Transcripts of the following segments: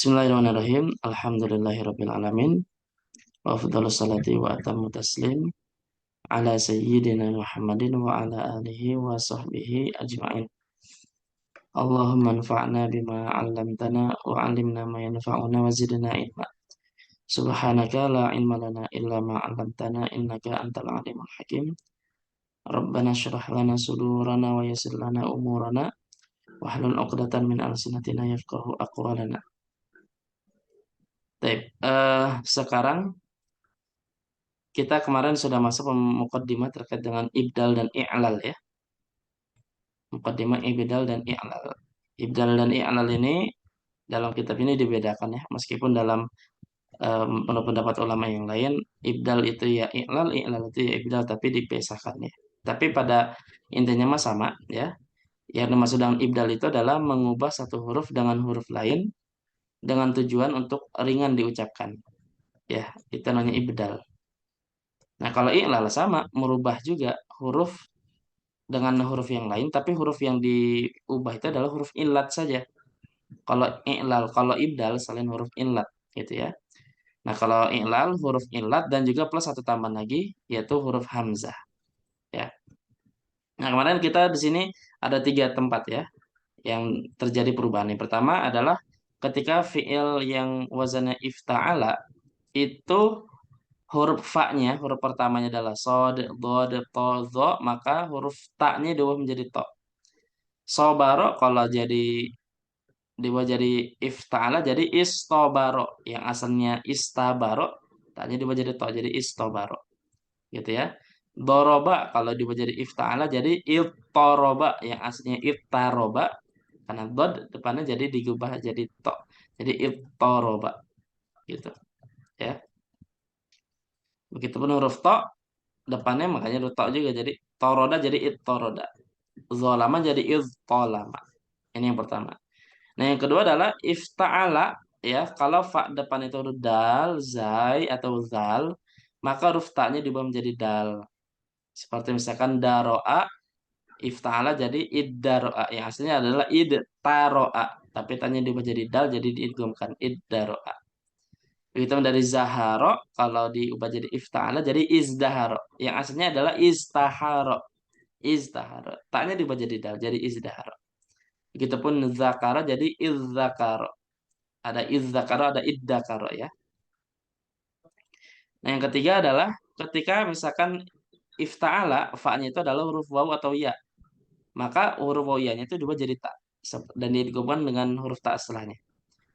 Bismillahirrahmanirrahim. Alhamdulillahirabbil alamin. Wa afdhalus salati wa atammu taslim ala sayyidina Muhammadin wa ala alihi wa sahbihi ajma'in. Allahumma anfa'na bima 'allamtana wa 'allimna ma yanfa'una wa zidna ilma. Subhanaka la ilma lana illa ma 'allamtana innaka antal alimul hakim. Rabbana shrah lana sudurana wa yassir lana umurana wahlul 'uqdatam min alsinatina yafqahu aqwalana. Baik, sekarang kita kemarin sudah masuk mukaddimah terkait dengan ibdal dan i'lal ya. Mukaddimah ibdal dan i'lal. Ibdal dan i'lal ini dalam kitab ini dibedakan ya. Meskipun dalam menurut pendapat ulama yang lain, ibdal itu ya i'lal, i'lal itu ya ibdal, tapi dipisahkan ya. Tapi pada intinya mah sama ya. Yang dimaksud dengan ibdal itu adalah mengubah satu huruf dengan huruf lain dengan tujuan untuk ringan diucapkan. Ya, itu namanya ibdal. Nah, kalau i'lal sama, merubah juga huruf dengan huruf yang lain, tapi huruf yang diubah itu adalah huruf illat saja. Kalau i'lal, kalau ibdal selain huruf illat, gitu ya. Nah, kalau i'lal huruf illat dan juga plus satu tambahan lagi, yaitu huruf hamzah. Ya. Nah, kemarin kita di sini ada tiga tempat ya, yang terjadi perubahan. Yang pertama adalah ketika fi'il yang wazannya ifta'ala, itu huruf fa-nya, huruf pertamanya adalah sod, dod, to, zo, maka huruf ta-nya diubah menjadi to. Sobaro kalau dibuat jadi ifta'ala jadi istobaro, yang asalnya istabaro tanya dibuat jadi to jadi istobaro, gitu ya. Doroba kalau dibuat jadi ifta'ala jadi ittoroba, yang aslinya ittaroba, karena dod depannya jadi digubah jadi to jadi ittoroba, gitu ya. Begitupun huruf to depannya makanya huruf to juga jadi toroda jadi ittoroda, zolama jadi izzolama. Ini yang pertama. Nah, yang kedua adalah ifta'ala ya. Kalau fa depan itu huruf dal, zai atau zal, maka huruf ta-nya diubah menjadi dal. Seperti misalkan daro'a, ifta'ala jadi iddaro'a. Yang aslinya adalah idtaro'a, tapi ta-nya diubah jadi dal jadi diidghamkan iddaro'a. Begitu dari zaharo, kalau diubah jadi ifta'ala jadi izdaharo. Yang aslinya adalah istaharo. Izdaharo. Ta-nya diubah jadi dal jadi izdaharo. Begitupun zakara jadi izzakaro. Ada izzakaro, ada iddakaro ya. Nah, yang ketiga adalah ketika misalkan ifta'ala, fa-nya itu adalah huruf waw atau ya. Maka huruf waw ya-nya itu diubah jadi ta. Dan digabungkan dengan huruf ta setelahnya.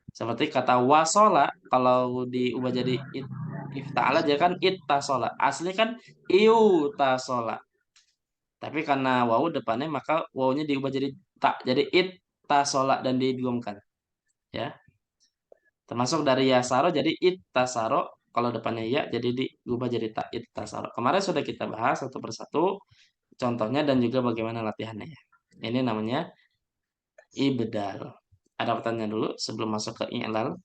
Seperti kata wasola, kalau diubah jadi ifta'ala, jadi kan ittasola. Asli kan iutasola. Tapi karena waw depannya, maka waw-nya diubah jadi ta. Jadi ittasola dan digabungkan. Ya. Termasuk dari yasaro jadi ittasaro, kalau depannya ya jadi diubah jadi ta ittasaro. Kemarin sudah kita bahas satu persatu contohnya dan juga bagaimana latihannya ya. Ini namanya ibdal. Ada pertanyaan dulu sebelum masuk ke i'lal?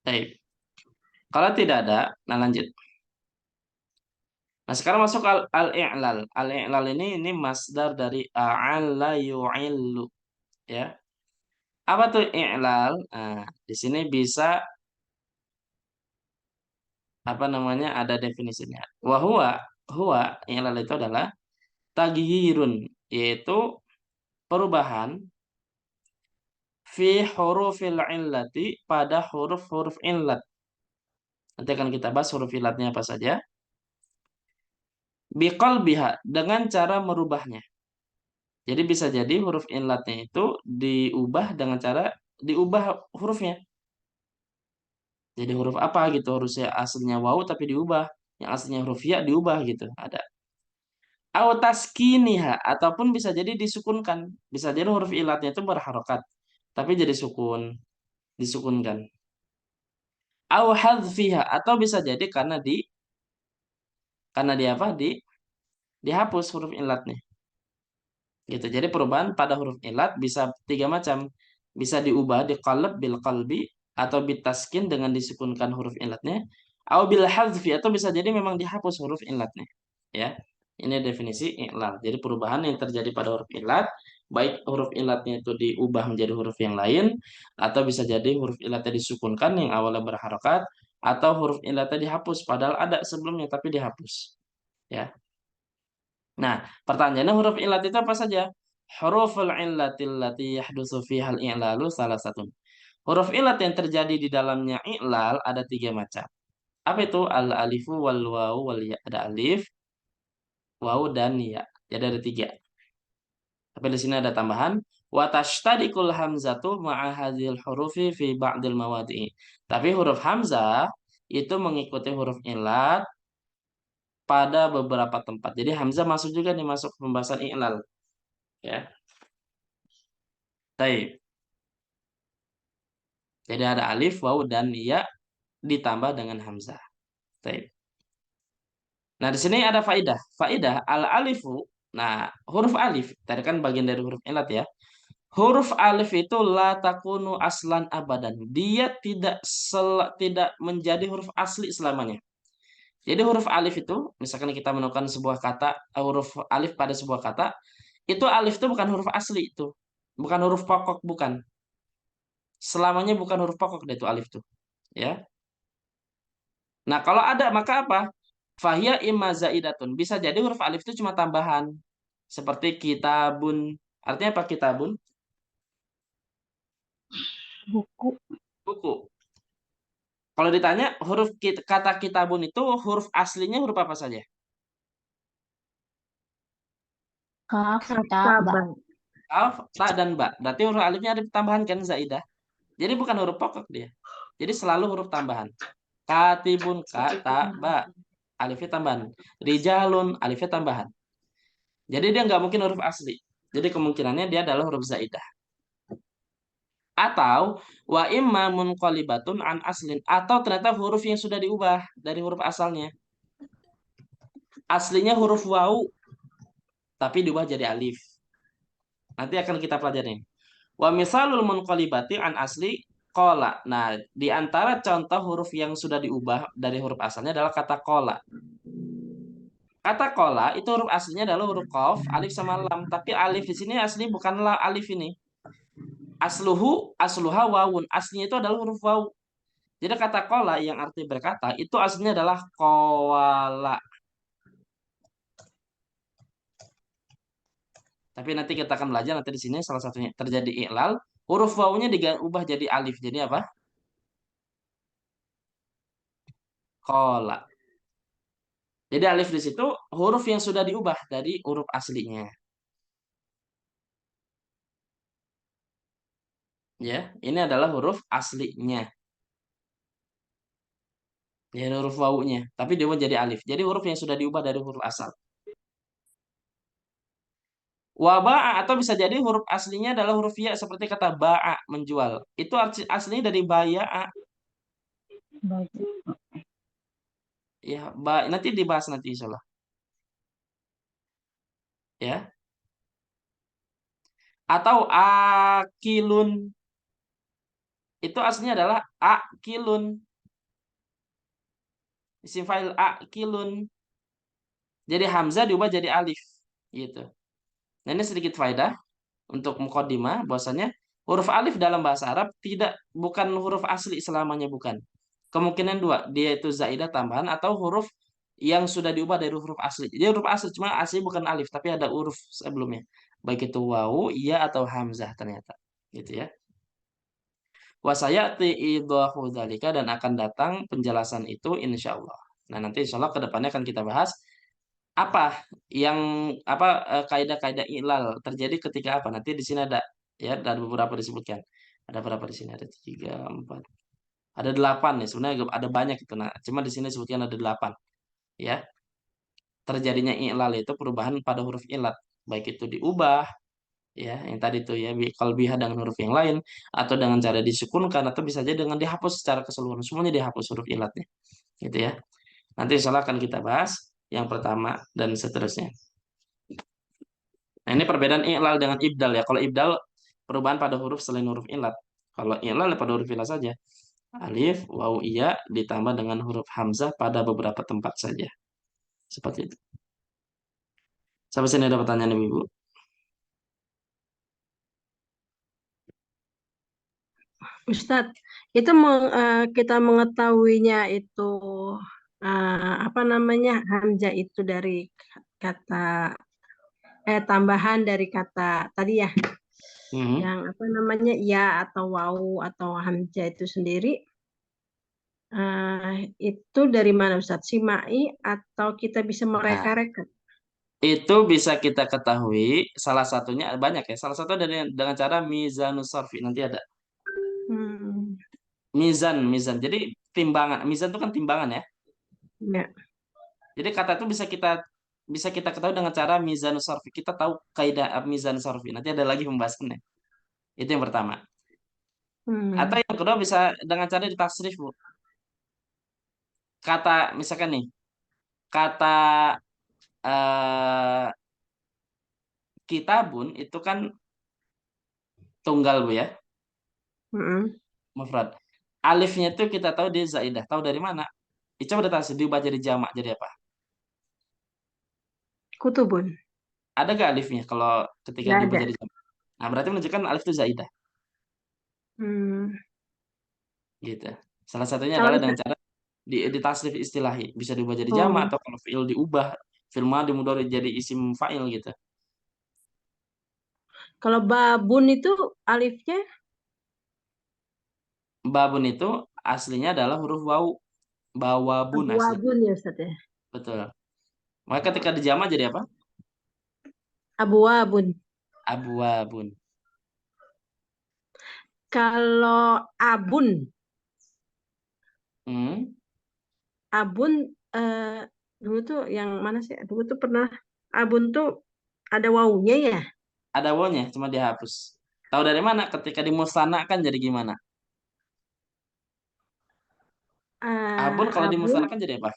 Baik. Kalau tidak ada, nah lanjut. Nah, sekarang masuk al-i'lal. Al-i'lal ini masdar dari a'alla yu'illu ya. Apa tuh i'lal? Nah, di sini bisa apa namanya ada definisinya. Huwa i'lal itu adalah taghyirun, yaitu perubahan fi hurufil illati pada huruf-huruf illat. Nanti akan kita bahas huruf illatnya apa saja. Biqalbiha dengan cara merubahnya. Jadi bisa jadi huruf illatnya itu diubah dengan cara diubah hurufnya. Jadi huruf apa gitu, hurufnya aslinya waw tapi diubah, yang aslinya huruf ya diubah gitu. Ada. Au taskiniha ataupun bisa jadi disukunkan. Bisa jadi huruf illatnya itu berharokat tapi jadi sukun, disukunkan. Au hadzfiha atau bisa jadi karena di apa? Dihapus huruf illatnya. Gitu. Jadi perubahan pada huruf illat bisa tiga macam. Bisa diubah diqalab bil qalbi atau bitaskin dengan disukunkan huruf illatnya. Au bil hadzfi atau bisa jadi memang dihapus huruf illatnya. Ya. Ini definisi i'lal. Jadi perubahan yang terjadi pada huruf ilat, baik huruf ilatnya itu diubah menjadi huruf yang lain, atau bisa jadi huruf ilatnya disukunkan yang awalnya berharokat, atau huruf ilatnya dihapus, padahal ada sebelumnya tapi dihapus. Ya. Nah, pertanyaannya huruf ilat itu apa saja? Huruful illatil lati yahdutsu fihal i'lalu salah satu. Huruf ilat yang terjadi di dalamnya i'lal ada 3 macam. Apa itu? Al alifu wal wawu wal ya. Ada alif, wawu dan ya. Jadi ada 3. Tapi di sini ada tambahan wa tashtariqul hamzatu ma'a hadhil hurufi fi ba'dil mawadi'i. Tapi huruf hamzah itu mengikuti huruf ilat pada beberapa tempat. Jadi hamzah masuk juga nih masuk pembahasan i'lal, ya. Baik. Jadi ada alif, waw dan ya ditambah dengan hamzah. Baik. Nah, di sini ada faidah. Faidah al alifu. Nah, huruf alif tadi kan bagian dari huruf ilat ya. Huruf alif itu la takunu aslan abadan. Dia tidak menjadi huruf asli selamanya. Jadi huruf alif itu, misalkan kita menemukan sebuah kata, huruf alif pada sebuah kata, itu alif itu bukan huruf asli itu. Bukan huruf pokok, bukan. Selamanya bukan huruf pokok deh itu alif itu. Ya. Nah, kalau ada maka apa? Fahia imma zaidatun. Bisa jadi huruf alif itu cuma tambahan. Seperti kitabun. Artinya apa kitabun? Buku. Buku. Kalau ditanya kata kitabun itu huruf aslinya huruf apa saja? Kaf, ta, ba. Alf, ta, dan ba. Berarti huruf alifnya ada tambahan kan zaidah. Jadi bukan huruf pokok dia. Jadi selalu huruf tambahan. Katibun, kata, ba. Alifnya tambahan. Rijalun, alifnya tambahan. Jadi dia nggak mungkin huruf asli. Jadi kemungkinannya dia adalah huruf zaidah. Atau wa imma munqalibatun an aslin, atau ternyata huruf yang sudah diubah dari huruf asalnya. Aslinya huruf wau tapi diubah jadi alif. Nanti akan kita pelajari. Wa misalul munqalibati an asli qala. Nah, di antara contoh huruf yang sudah diubah dari huruf asalnya adalah kata qala. Kata qala itu huruf aslinya adalah huruf qaf, alif sama lam, tapi alif di sini asli bukanlah alif ini. Asluha wawun. Aslinya itu adalah huruf wawu. Jadi kata kola yang arti berkata itu aslinya adalah kowala. Tapi nanti kita akan belajar nanti di sini salah satunya terjadi i'lal, huruf wawunya diubah jadi alif. Jadi apa? Kola. Jadi alif di situ huruf yang sudah diubah dari huruf aslinya. Ya, ini adalah huruf aslinya. Ya, huruf wawunya. Tapi dia jadi alif. Jadi huruf yang sudah diubah dari huruf asal. Waba'a atau bisa jadi huruf aslinya adalah huruf ya seperti kata ba'a menjual. Itu aslinya dari baya'a. Baju. Ya, nanti dibahas nanti insyaallah. Ya. Atau akilun. Itu aslinya adalah akilun. Isim fa'il akilun. Jadi hamzah diubah jadi alif. Gitu. Nah, ini sedikit faedah untuk muqaddimah bahwasanya huruf alif dalam bahasa Arab bukan huruf asli selamanya, bukan. Kemungkinan dua, dia itu zaidah tambahan atau huruf yang sudah diubah dari huruf asli. Jadi huruf asli cuma asli bukan alif tapi ada huruf sebelumnya. Baik itu wawu, iya atau hamzah ternyata. Gitu ya. Wasayati idahu dzalika, dan akan datang penjelasan itu insya Allah. Nah, nanti insya Allah ke depannya akan kita bahas apa yang kaidah-kaidah ilal terjadi ketika apa. Nanti di sini ada ya, ada beberapa disebutkan. Ada berapa di sini? Ada 3, 4. Ada 8 nih. Sebenarnya ada banyak itu. Nah, cuma di sini disebutkan ada 8. Ya. Terjadinya ilal itu perubahan pada huruf ilat, baik itu diubah ya yang tadi tuh ya qalbiha dengan huruf yang lain, atau dengan cara disukunkan, atau bisa aja dengan dihapus secara keseluruhan, semuanya dihapus huruf ilatnya gitu ya. Nanti insya Allah akan kita bahas yang pertama dan seterusnya. Nah, ini perbedaan i'lal dengan ibdal ya. Kalau ibdal perubahan pada huruf selain huruf ilat. Kalau i'lal pada huruf ilat saja, alif waw iya ditambah dengan huruf hamzah pada beberapa tempat saja, seperti itu. Sampai sini ada pertanyaan Ibu. Ustadz, itu kita mengetahuinya itu apa namanya hamzah itu dari kata tambahan dari kata tadi ya, Mhm. yang apa namanya ya atau wau atau hamzah itu sendiri itu dari mana Ustadz? Simai atau kita bisa Nah, mereka-reka? itu bisa kita ketahui salah satunya banyak ya. Salah satu dari dengan cara mizanus sarfi. Nanti ada Hmm, mizan. Jadi timbangan. Mizan itu kan timbangan ya. ya. Jadi kata itu bisa kita ketahui dengan cara mizanus sarfi. Kita tahu kaidah mizanus sarfi. Nanti ada lagi pembahasannya. Itu yang pertama. Atau Hmm, yang kedua bisa dengan cara ditasrif, Bu. Kata misalkan nih, kata eh, kitabun itu kan tunggal, Bu ya, hmm. mufrad. Alifnya itu kita tahu dia zaidah. Tahu dari mana? Coba ditasrif diubah jadi jamak jadi apa? Kutubun, Ada gak alifnya kalau ketika nggak diubah ada. jadi jamak? Nah, berarti menunjukkan alif itu zaidah Hmm. gitu. Salah satunya Kalau adalah dengan cara ditasrif istilahi. Bisa diubah jadi jamak oh, atau kalau fi'il diubah fi'il madhi mudhari jadi isim fa'il gitu. kalau babun itu alifnya Babun itu aslinya adalah huruf wawu. Bawabun aslinya. abu-abun ya Ustadz ya. Betul. Maka ketika dijama jadi apa? Abu-abun. Abwabun. Kalau abun, Hmm. abun dulu tuh yang mana sih? Dulu tuh pernah abun tuh ada wawunya ya. Ada wawunya, cuma dihapus. Tahu dari mana? Ketika dimusanakan jadi gimana? Abun kalau Abun, dimusanakan jadi apa?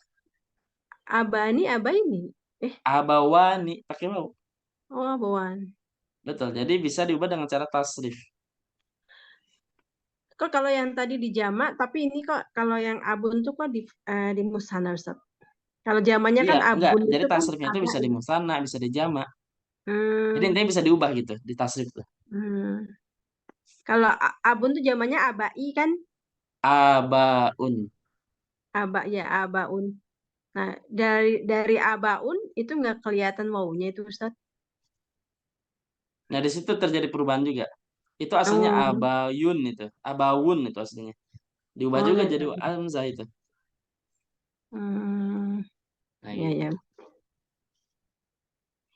abani, abaini. Eh, Abawani pakai wawu. oh abawan. Betul. Jadi bisa diubah dengan cara tasrif. Kok kalau yang tadi di jamak, tapi ini kok kalau yang abun tuh kok di musana Ustadz. Kalau jamannya Iya, kan enggak. abun Jadi itu kan tasrifnya itu bisa abai. dimusana, bisa dijama. Jadi Hmm, intinya bisa diubah gitu, di tasrif tuh. hmm. Kalau abun tuh zamannya abai kan, Abaun. aba ya abaun. Nah dari abaun itu nggak kelihatan wawunya itu Ustaz. Nah, di situ terjadi perubahan juga. Itu aslinya Oh, abayun itu. Abawun itu aslinya. Diubah oh juga gitu. jadi hamzah itu. Hmm, Nah, ya gitu. ya.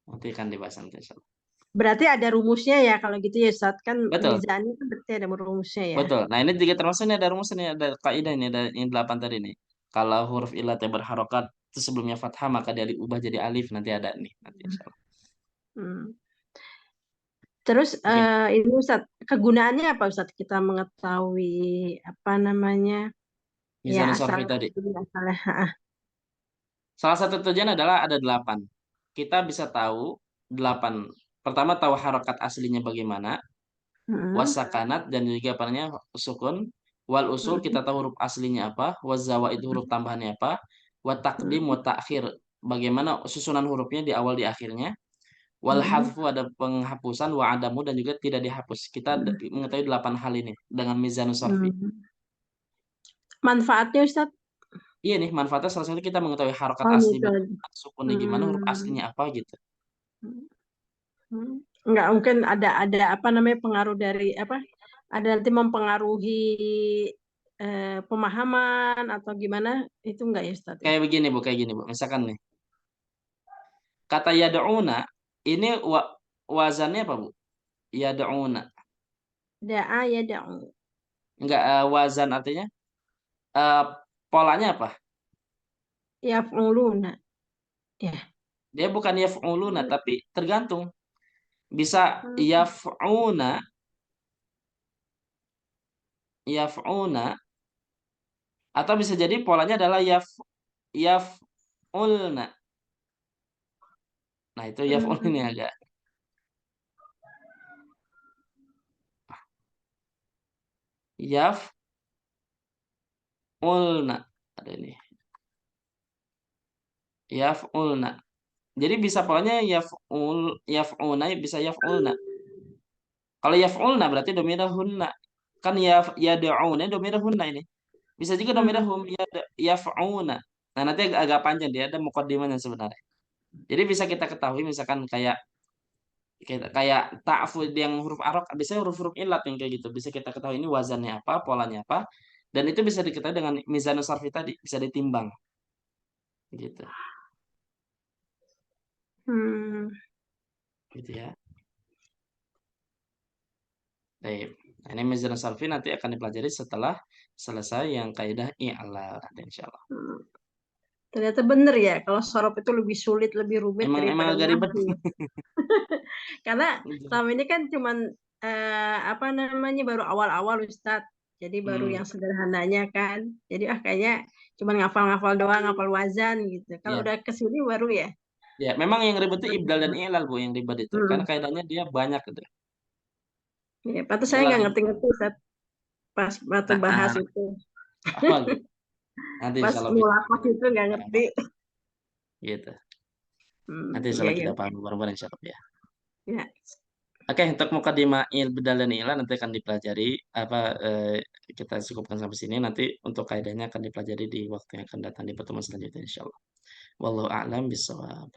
Nanti akan dibahas nanti, insya Allah. Berarti ada rumusnya ya kalau gitu ya Ustaz. Kan Betul, mizani kan berarti ada rumusnya ya. betul. Nah, ini juga termasuk ini ada rumus ini, ada kaidah ini, ada yang 8 tadi nih. Kalau huruf ilat yang berharokat itu sebelumnya fathah maka dia diubah jadi alif nanti ada nih nanti insya Allah. Hmm. Terus Oke, ini Ustaz, kegunaannya apa Ustaz? Kita mengetahui apa namanya? Ya mizanus asal sarfi tadi. asalnya. Salah satu tujuan adalah ada 8. Kita bisa tahu 8. Pertama tahu harokat aslinya bagaimana, Hmm, wasakanat dan juga apa namanya sukun. Wal usul kita hmm, tahu huruf aslinya apa, wazawa itu huruf tambahannya apa, wa taqdim wa hmm, ta'khir bagaimana susunan hurufnya di awal di akhirnya. Wal hmm, hadfu ada penghapusan, wa adamu dan juga tidak dihapus. Kita hmm, mengetahui 8 hal ini dengan mizanus sarfi. hmm. Manfaatnya Ustaz? Iya nih, manfaatnya salah satu kita mengetahui harokat Oh asli gitu aja. bagaimana, sukunnya gimana, huruf Hmm. aslinya apa gitu. Hmm. Nggak mungkin ada apa namanya pengaruh dari apa? Ada nanti mempengaruhi pemahaman atau gimana? Itu enggak ya Ustaz ya? Kayak gini Bu. Misalkan nih, kata yad'una ini wazannya apa Bu? Yad'una. Da'a ya da'u. Enggak wazan artinya eh, polanya apa? Yaf'uluna. Ya. Dia bukan yaf'uluna tapi tergantung. Bisa Hmm. yaf'una, yaf'una atau bisa jadi polanya adalah yaf'ulna. Nah, itu yaf'ul ini Hmm. agak yaf'ulna. Ada ini. Yaf'ulna. Jadi bisa polanya yaf'una bisa yaf'ulna. Kalau yaf'ulna berarti domirahunna. Kan yad'una domirahunna ini. Bisa juga Hmm. domirahum yaf'una. Nah, nanti agak panjang dia ada mukaddimahnya sebenarnya. Jadi bisa kita ketahui misalkan kayak kayak kayak ta'fud yang huruf arok, biasanya huruf-huruf ilat yang kayak gitu. Bisa kita ketahui ini wazannya apa, polanya apa, dan itu bisa diketahui dengan mizanus sarfi tadi, bisa ditimbang gitu. Hmm. Gitu ya. Baik. Nah, ini mizanus sarfi nanti akan dipelajari setelah selesai yang kaidah i'lal nanti insyaallah. Hmm. Ternyata bener ya, kalau sorof itu lebih sulit, lebih rumit Emang daripada agak ribet. nahwu. Karena selama ini kan cuman apa namanya baru awal-awal Ustadz. Jadi baru Hmm, yang sederhananya kan. Jadi kayaknya cuman ngafal-ngafal doang, ngafal wazan gitu. Kalau ya. udah kesini baru ya. Ya, memang yang ribet itu ibdal dan i'lal Bu yang ribet itu. Karena Hmm. kaidahnya dia banyak gitu. Ya, pantas Itu saya nggak lagi. ngerti-ngerti Ustadz pas waktu bahas Nah, itu. oh gitu. Nanti Pas insyaallah kita mulakas itu nggak paham. ngerti. Gitu. Hmm, Nanti iya insyaallah ya. kita paham bareng-bareng insyaallah ya. Ya. Oke, untuk mukadimah ibdal dan i'lal nanti akan dipelajari apa kita cukupkan sampai sini. Nanti untuk kaidahnya akan dipelajari di waktu yang akan datang di pertemuan selanjutnya insyaallah. Wallahu a'lam bishawab.